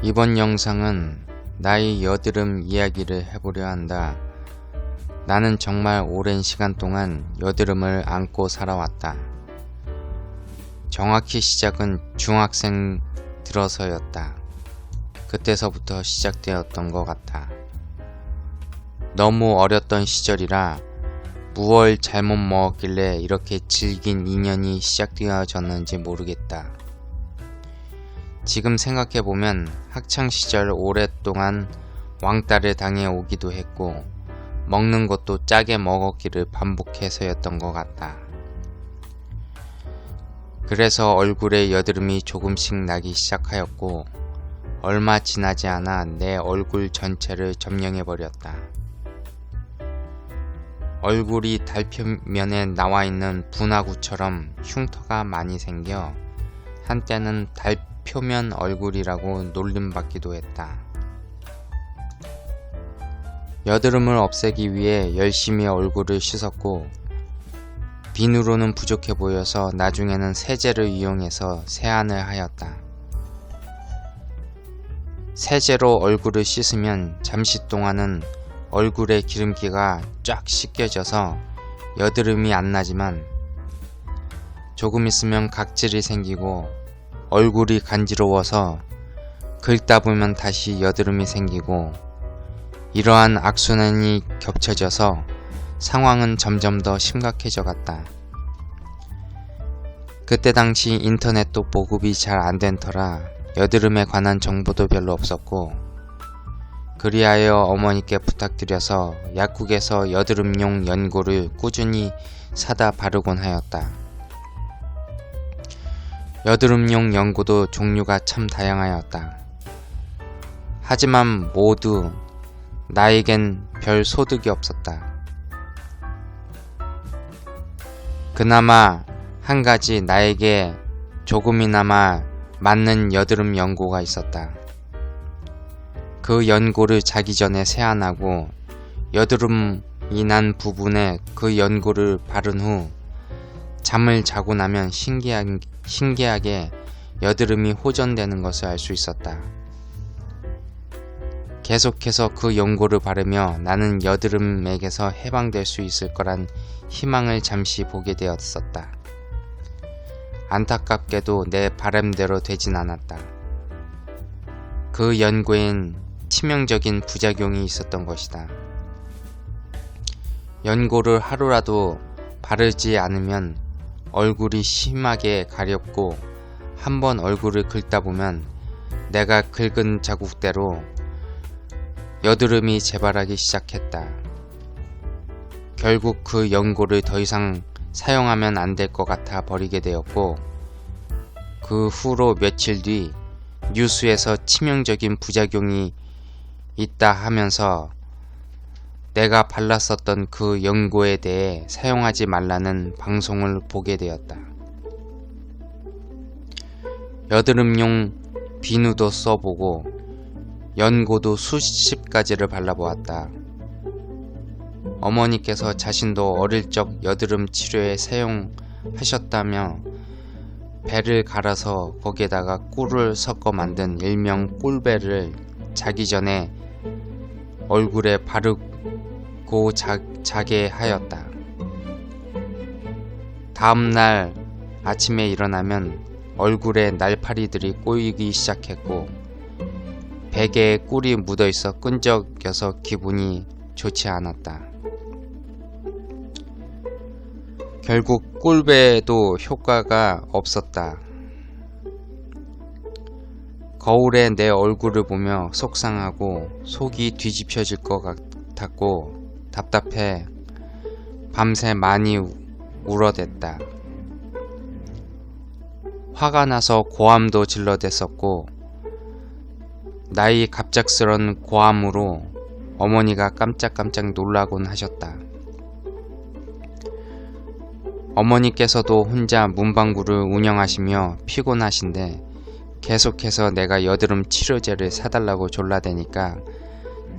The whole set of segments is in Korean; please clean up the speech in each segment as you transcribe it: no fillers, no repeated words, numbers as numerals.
이번 영상은 나의 여드름 이야기를 해보려 한다. 나는 정말 오랜 시간 동안 여드름을 안고 살아왔다. 정확히 시작은 중학생 들어서였다. 그때서부터 시작되었던 것 같아. 너무 어렸던 시절이라 무얼 잘못 먹었길래 이렇게 질긴 인연이 시작되어졌는지 모르겠다. 지금 생각해보면 학창시절 오랫동안 왕따를 당해 오기도 했고 먹는 것도 짜게 먹었기를 반복해서였던 것 같다. 그래서 얼굴에 여드름이 조금씩 나기 시작하였고 얼마 지나지 않아 내 얼굴 전체를 점령해버렸다. 얼굴이 달표면에 나와있는 분화구처럼 흉터가 많이 생겨 한때는 달표면 얼굴이라고 놀림받기도 했다. 여드름을 없애기 위해 열심히 얼굴을 씻었고 비누로는 부족해 보여서 나중에는 세제를 이용해서 세안을 하였다. 세제로 얼굴을 씻으면 잠시 동안은 얼굴에 기름기가 쫙 씻겨져서 여드름이 안 나지만 조금 있으면 각질이 생기고 얼굴이 간지러워서 긁다 보면 다시 여드름이 생기고 이러한 악순환이 겹쳐져서 상황은 점점 더 심각해져 갔다. 그때 당시 인터넷도 보급이 잘 안 된 터라 여드름에 관한 정보도 별로 없었고 그리하여 어머니께 부탁드려서 약국에서 여드름용 연고를 꾸준히 사다 바르곤 하였다. 여드름용 연고도 종류가 참 다양하였다. 하지만 모두 나에겐 별 소득이 없었다. 그나마 한 가지 나에게 조금이나마 맞는 여드름 연고가 있었다. 그 연고를 자기 전에 세안하고 여드름이 난 부분에 그 연고를 바른 후 잠을 자고 나면 신기하게 여드름이 호전되는 것을 알 수 있었다. 계속해서 그 연고를 바르며 나는 여드름에게서 해방될 수 있을 거란 희망을 잠시 보게 되었었다. 안타깝게도 내 바람대로 되진 않았다. 그 연고엔 치명적인 부작용이 있었던 것이다. 연고를 하루라도 바르지 않으면 얼굴이 심하게 가렵고 한번 얼굴을 긁다 보면 내가 긁은 자국대로 여드름이 재발하기 시작했다. 결국 그 연고를 더 이상 사용하면 안 될 것 같아 버리게 되었고 그 후로 며칠 뒤 뉴스에서 치명적인 부작용이 있다 하면서 내가 발랐었던 그 연고에 대해 사용하지 말라는 방송을 보게 되었다. 여드름용 비누도 써보고 연고도 수십 가지를 발라보았다. 어머니께서 자신도 어릴 적 여드름 치료에 사용하셨다며 배를 갈아서 거기에다가 꿀을 섞어 만든 일명 꿀배를 자기 전에 얼굴에 바르고 자게 하였다. 다음날 아침에 일어나면 얼굴에 날파리들이 꼬이기 시작했고 베개에 꿀이 묻어있어 끈적여서 기분이 좋지 않았다. 결국 꿀배도 효과가 없었다. 거울에 내 얼굴을 보며 속상하고 속이 뒤집혀질 것 같았고 답답해 밤새 많이 울어댔다. 화가 나서 고함도 질러댔었고 나의 갑작스런 고함으로 어머니가 깜짝깜짝 놀라곤 하셨다. 어머니께서도 혼자 문방구를 운영하시며 피곤하신데 계속해서 내가 여드름 치료제를 사달라고 졸라대니까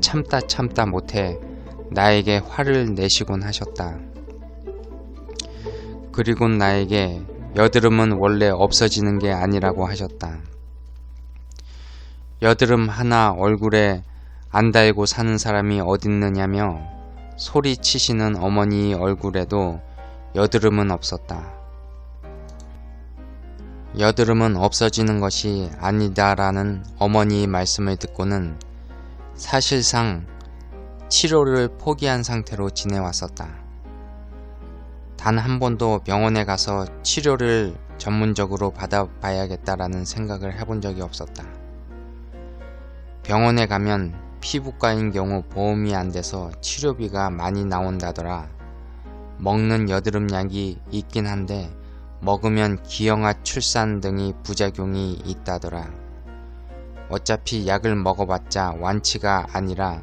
참다 못해 나에게 화를 내시곤 하셨다. 그리곤 나에게 여드름은 원래 없어지는 게 아니라고 하셨다. 여드름 하나 얼굴에 안 달고 사는 사람이 어딨느냐며 소리치시는 어머니 얼굴에도 여드름은 없었다. 여드름은 없어지는 것이 아니다라는 어머니의 말씀을 듣고는 사실상 치료를 포기한 상태로 지내왔었다. 단 한 번도 병원에 가서 치료를 전문적으로 받아봐야겠다라는 생각을 해본 적이 없었다. 병원에 가면 피부과인 경우 보험이 안 돼서 치료비가 많이 나온다더라. 먹는 여드름 약이 있긴 한데 먹으면 기형아 출산 등의 부작용이 있다더라. 어차피 약을 먹어봤자 완치가 아니라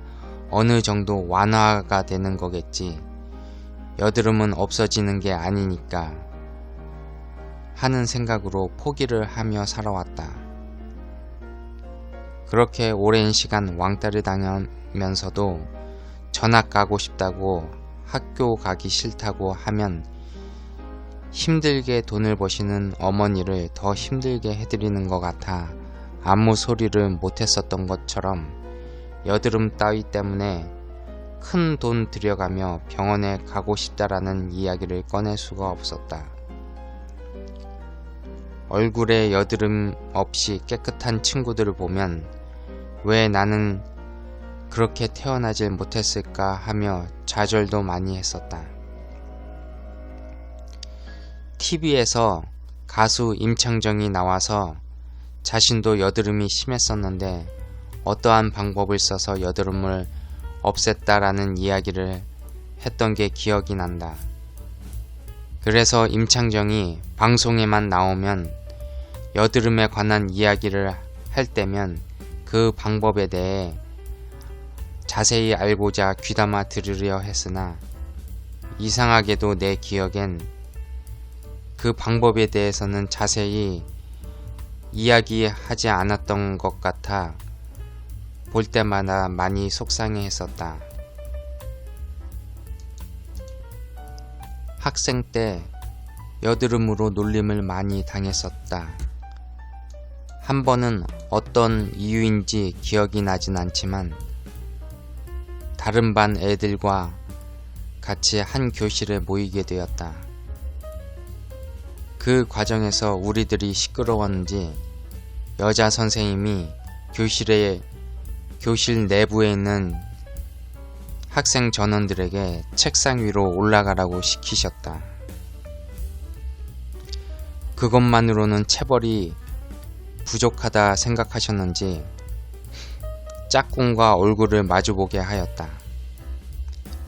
어느 정도 완화가 되는 거겠지. 여드름은 없어지는 게 아니니까 하는 생각으로 포기를 하며 살아왔다. 그렇게 오랜 시간 왕따를 당하면서도 전학 가고 싶다고 학교 가기 싫다고 하면 힘들게 돈을 버시는 어머니를 더 힘들게 해드리는 것 같아 아무 소리를 못했었던 것처럼 여드름 따위 때문에 큰 돈 들여가며 병원에 가고 싶다라는 이야기를 꺼낼 수가 없었다. 얼굴에 여드름 없이 깨끗한 친구들을 보면 왜 나는 그렇게 태어나질 못했을까 하며 좌절도 많이 했었다. TV에서 가수 임창정이 나와서 자신도 여드름이 심했었는데 어떠한 방법을 써서 여드름을 없앴다라는 이야기를 했던 게 기억이 난다. 그래서 임창정이 방송에만 나오면 여드름에 관한 이야기를 할 때면 그 방법에 대해 자세히 알고자 귀담아 들으려 했으나 이상하게도 내 기억엔 그 방법에 대해서는 자세히 이야기하지 않았던 것 같아 볼 때마다 많이 속상해 했었다. 학생 때 여드름으로 놀림을 많이 당했었다. 한 번은 어떤 이유인지 기억이 나진 않지만 다른 반 애들과 같이 한 교실에 모이게 되었다. 그 과정에서 우리들이 시끄러웠는지 여자 선생님이 교실 내부에 있는 학생 전원들에게 책상 위로 올라가라고 시키셨다. 그것만으로는 체벌이 부족하다 생각하셨는지 짝꿍과 얼굴을 마주보게 하였다.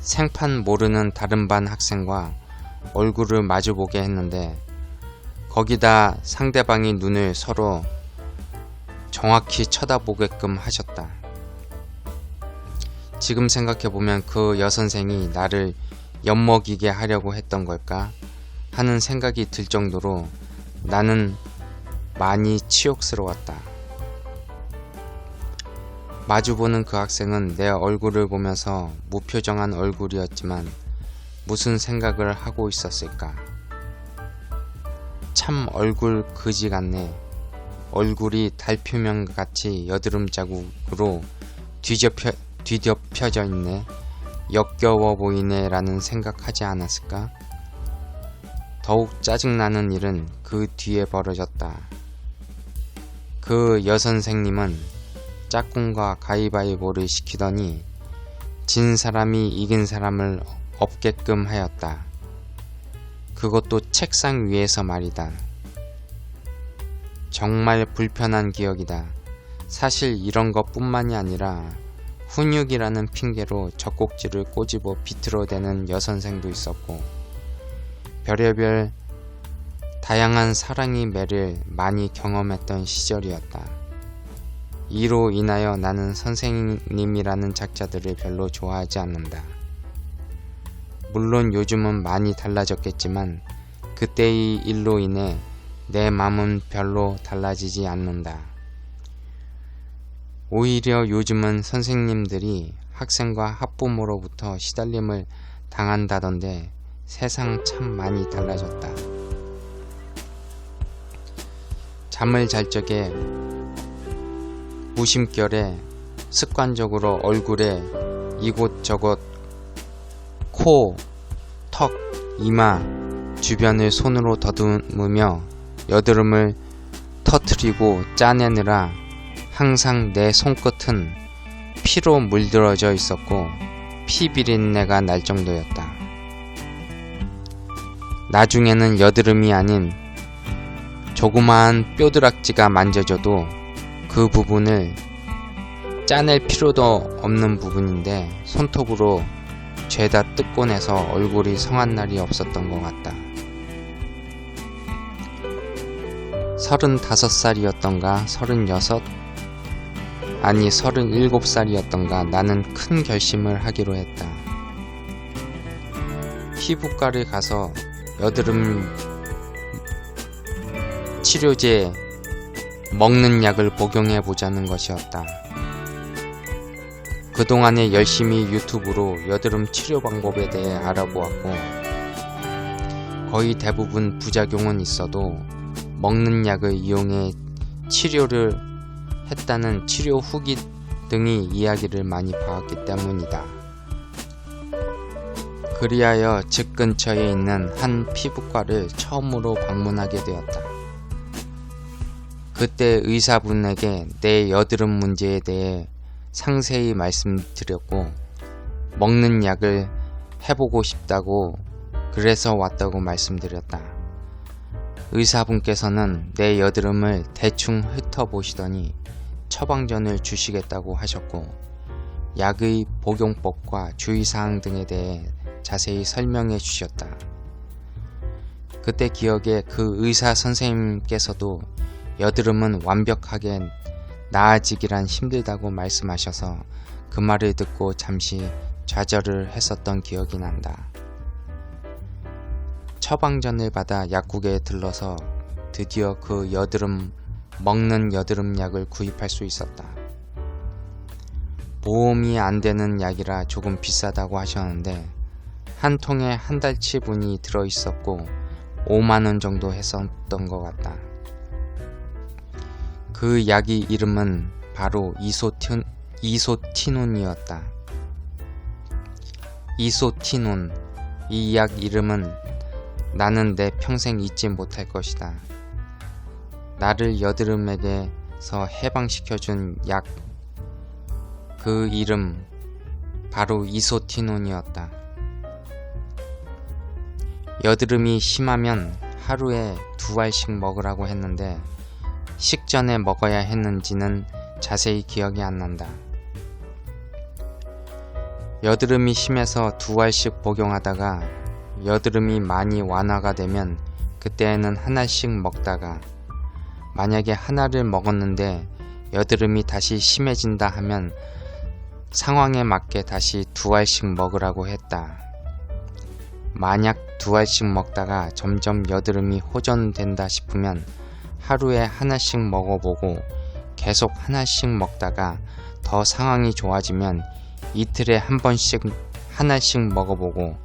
생판 모르는 다른 반 학생과 얼굴을 마주보게 했는데 거기다 상대방이 눈을 서로 정확히 쳐다보게끔 하셨다. 지금 생각해보면 그 여선생이 나를 엿먹이게 하려고 했던 걸까 하는 생각이 들 정도로 나는 많이 치욕스러웠다. 마주보는 그 학생은 내 얼굴을 보면서 무표정한 얼굴이었지만 무슨 생각을 하고 있었을까? 참 얼굴 그지 같네. 얼굴이 달표면같이 여드름 자국으로 뒤덮여져 있네. 역겨워 보이네 라는 생각하지 않았을까? 더욱 짜증나는 일은 그 뒤에 벌어졌다. 그 여선생님은 짝꿍과 가위바위보를 시키더니 진 사람이 이긴 사람을 없게끔 하였다. 그것도 책상 위에서 말이다. 정말 불편한 기억이다. 사실 이런 것뿐만이 아니라 훈육이라는 핑계로 젖꼭지를 꼬집어 비틀어대는 여선생도 있었고 별의별 다양한 사랑의 매를 많이 경험했던 시절이었다. 이로 인하여 나는 선생님이라는 작자들을 별로 좋아하지 않는다. 물론 요즘은 많이 달라졌겠지만 그때의 일로 인해 내 마음은 별로 달라지지 않는다. 오히려 요즘은 선생님들이 학생과 학부모로부터 시달림을 당한다던데 세상 참 많이 달라졌다. 잠을 잘 적에 무심결에 습관적으로 얼굴에 이곳저곳 코, 턱, 이마 주변을 손으로 더듬으며 여드름을 터트리고 짜내느라 항상 내 손끝은 피로 물들어져 있었고 피비린내가 날 정도였다. 나중에는 여드름이 아닌 조그마한 뼈드락지가 만져져도 그 부분을 짜낼 필요도 없는 부분인데 손톱으로 죄다 뜯고 내서 얼굴이 성한 날이 없었던 것 같다. 35살이었던가 36? 아니 37살이었던가 나는 큰 결심을 하기로 했다. 피부과를 가서 여드름 치료제 먹는 약을 복용해 보자는 것이었다. 그동안에 열심히 유튜브로 여드름 치료 방법에 대해 알아보았고 거의 대부분 부작용은 있어도 먹는 약을 이용해 치료를 했다는 치료 후기 등의 이야기를 많이 봐왔기 때문이다. 그리하여 집 근처에 있는 한 피부과를 처음으로 방문하게 되었다. 그때 의사분에게 내 여드름 문제에 대해 상세히 말씀드렸고 먹는 약을 해보고 싶다고 그래서 왔다고 말씀드렸다. 의사분께서는 내 여드름을 대충 훑어보시더니 처방전을 주시겠다고 하셨고 약의 복용법과 주의사항 등에 대해 자세히 설명해 주셨다. 그때 기억에 그 의사 선생님께서도 여드름은 완벽하게 나아지기란 힘들다고 말씀하셔서 그 말을 듣고 잠시 좌절을 했었던 기억이 난다. 처방전을 받아 약국에 들러서 드디어 그 먹는 여드름 약을 구입할 수 있었다. 보험이 안 되는 약이라 조금 비싸다고 하셨는데 한 통에 한 달치분이 들어있었고 5만원 정도 했었던 것 같다. 그 약의 이름은 바로 이소티논이었다. 이소티논, 이 약 이름은 나는 내 평생 잊지 못할 것이다. 나를 여드름에게서 해방시켜준 약, 그 이름 바로 이소티논이었다. 여드름이 심하면 하루에 2알씩 먹으라고 했는데 식전에 먹어야 했는지는 자세히 기억이 안 난다. 여드름이 심해서 2알씩 복용하다가 여드름이 많이 완화가 되면 그때에는 하나씩 먹다가 만약에 하나를 먹었는데 여드름이 다시 심해진다 하면 상황에 맞게 다시 2알씩 먹으라고 했다. 만약 2알씩 먹다가 점점 여드름이 호전된다 싶으면 하루에 하나씩 먹어보고 계속 하나씩 먹다가 더 상황이 좋아지면 이틀에 한 번씩 하나씩 먹어보고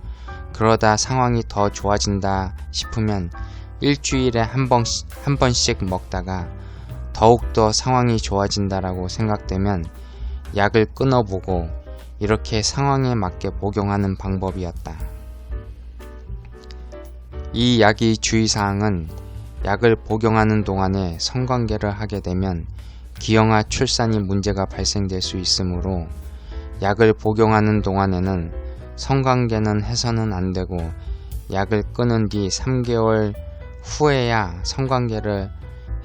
그러다 상황이 더 좋아진다 싶으면 일주일에 한 번씩 먹다가 더욱더 상황이 좋아진다라고 생각되면 약을 끊어보고 이렇게 상황에 맞게 복용하는 방법이었다. 이 약의 주의사항은 약을 복용하는 동안에 성관계를 하게 되면 기형아 출산이 문제가 발생될 수 있으므로 약을 복용하는 동안에는 성관계는 해서는 안 되고 약을 끊은 뒤 3개월 후에야 성관계를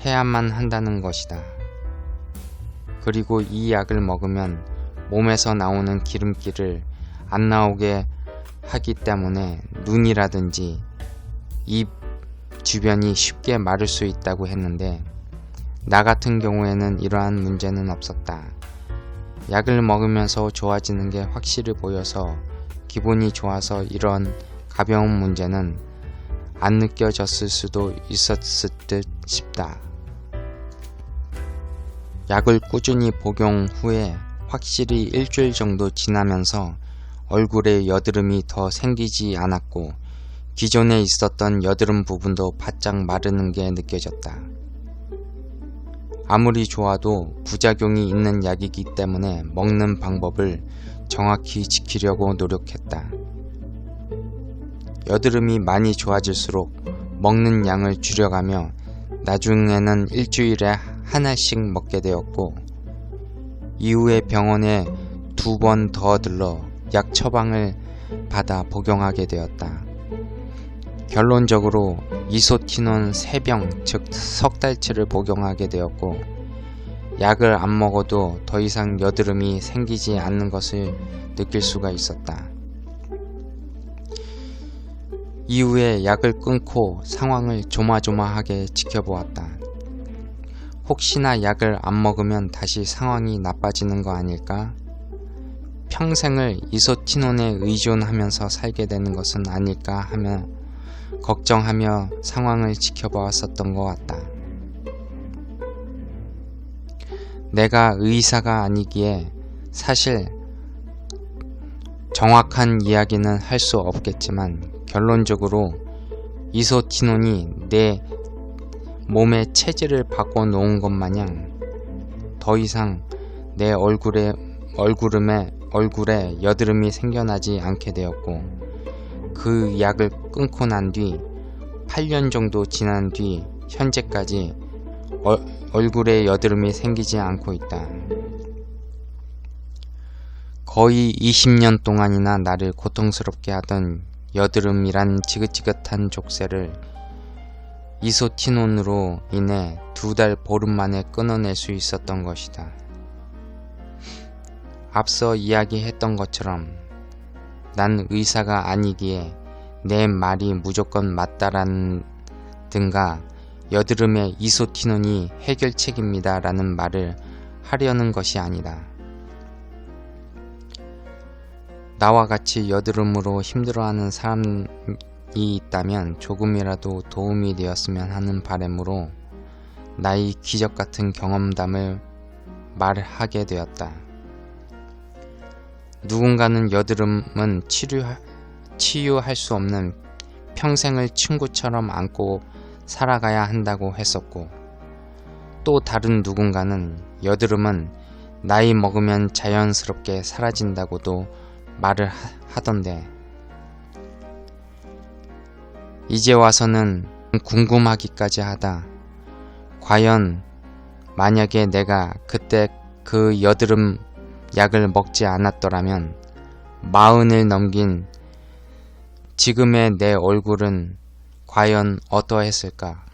해야만 한다는 것이다. 그리고 이 약을 먹으면 몸에서 나오는 기름기를 안 나오게 하기 때문에 눈이라든지 입 주변이 쉽게 마를 수 있다고 했는데 나 같은 경우에는 이러한 문제는 없었다. 약을 먹으면서 좋아지는 게 확실히 보여서 기분이 좋아서 이런 가벼운 문제는 안 느껴졌을 수도 있었을 듯 싶다. 약을 꾸준히 복용 후에 확실히 일주일 정도 지나면서 얼굴에 여드름이 더 생기지 않았고 기존에 있었던 여드름 부분도 바짝 마르는 게 느껴졌다. 아무리 좋아도 부작용이 있는 약이기 때문에 먹는 방법을 정확히 지키려고 노력했다. 여드름이 많이 좋아질수록 먹는 양을 줄여가며 나중에는 일주일에 하나씩 먹게 되었고, 이후에 병원에 2번 더 들러 약 처방을 받아 복용하게 되었다. 결론적으로 이소티논 3병, 즉 석 달치를 복용하게 되었고, 약을 안 먹어도 더 이상 여드름이 생기지 않는 것을 느낄 수가 있었다. 이후에 약을 끊고 상황을 조마조마하게 지켜보았다. 혹시나 약을 안 먹으면 다시 상황이 나빠지는 거 아닐까? 평생을 이소티논에 의존하면서 살게 되는 것은 아닐까 하며 걱정하며 상황을 지켜보았었던 것 같다. 내가 의사가 아니기에 사실 정확한 이야기는 할 수 없겠지만, 결론적으로 이소티논이 내 몸의 체질을 바꿔놓은 것 마냥 더 이상 내 얼굴에 여드름이 생겨나지 않게 되었고, 그 약을 끊고 난 뒤 8년 정도 지난 뒤 현재까지 얼굴에 여드름이 생기지 않고 있다. 거의 20년 동안이나 나를 고통스럽게 하던 여드름이란 지긋지긋한 족쇄를 이소티논으로 인해 2달 보름 만에 끊어낼 수 있었던 것이다. 앞서 이야기했던 것처럼 난 의사가 아니기에 내 말이 무조건 맞다라든가 여드름의 이소티논이 해결책입니다 라는 말을 하려는 것이 아니다. 나와 같이 여드름으로 힘들어하는 사람이 있다면 조금이라도 도움이 되었으면 하는 바람으로 나의 기적같은 경험담을 말하게 되었다. 누군가는 여드름은 치유할 수 없는 평생을 친구처럼 안고 살아가야 한다고 했었고, 또 다른 누군가는 여드름은 나이 먹으면 자연스럽게 사라진다고도 말을 하던데, 이제 와서는 궁금하기까지 하다. 과연 만약에 내가 그때 그 여드름 약을 먹지 않았더라면 40을 넘긴 지금의 내 얼굴은 과연 어떠했을까?